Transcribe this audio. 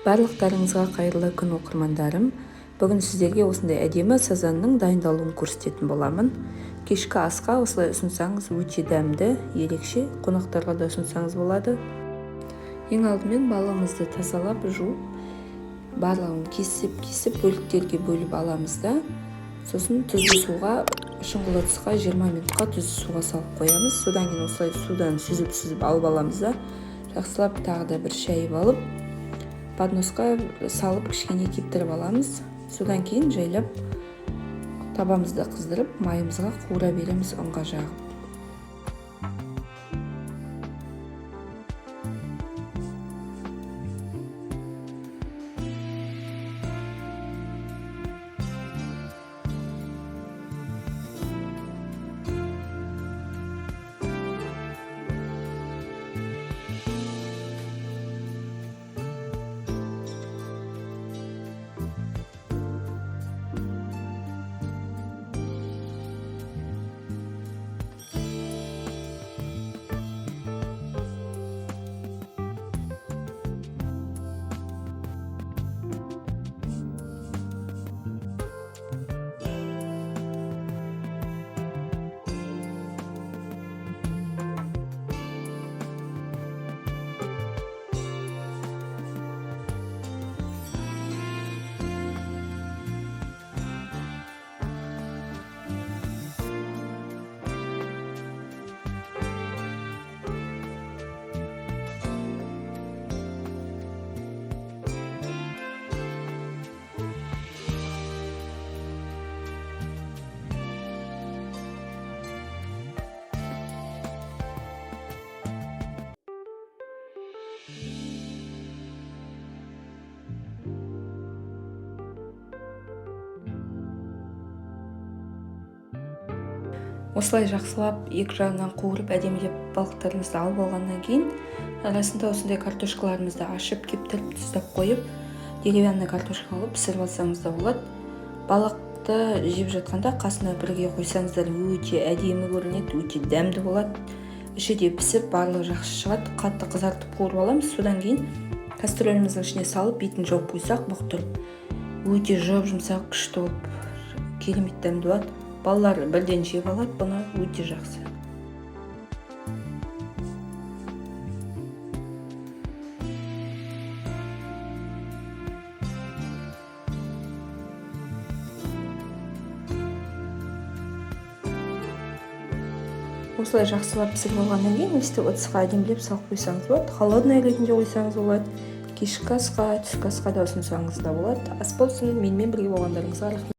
Барлықтарыңызға қайырлы күн оқырмандарым. Бүгін сіздерге осындай әдемі сазанның дайындалуын көрсететін боламын. Кешкі асқа осылай ұсынсаңыз өте дәмді, ерекше, қонақтарға да ұсынсаңыз болады. Ең алдымен балығымызды тазалап, жуып, барлығын кесіп бөліктерге бөліп аламыз да, сосын тұзды суға, шұңғыл ыдысқа 20 минутқа тұзды суға салып қоямыз. Содан кейін осылай судан сүзіп алып аламыз да, жақсылап тағы да бір шайып алып, подносқа салып кішкене кептіріп аламыз. Содан кейін жайлап табамызды қыздырып, майымызға қуыра береміз ұнға жағып. Осылай жақсылап екі жағынан қуырып әдемілеп балықтарымызды алып алғаннан кейін арасында осындай картошкаларымызды ашып кептіріп тұздап қойып, деревянный картошка алып пісіріп алсаңыз да болады. Балықты жеп жатқанда қасына бірге қойсаңыздар өте әдемі көрінеді, өте дәмді болады. Іші де пісіп, барлығы жақсы шығады. Қатты қызартып қуырып аламыз. Содан кейін кастрөліміздің ішіне салып, бетін жауып қойсақ, бұқтырып өте жұп-жұмсақ, күшті болып, керемет дәмді болады. Балалар бірден жеп алады, бұны өте жақсы. Осылай жақсылап пісіріп алғаннан кейін өстіп ыдысқа әдемілеп салып қойсаңыз болады. Холодный ретінде қойсаңыз болады. Кешкі асқа, түскі асқа да ұсынсаңыз да болады. Ас болсын, менімен бірге болғандарыңызға рахмет.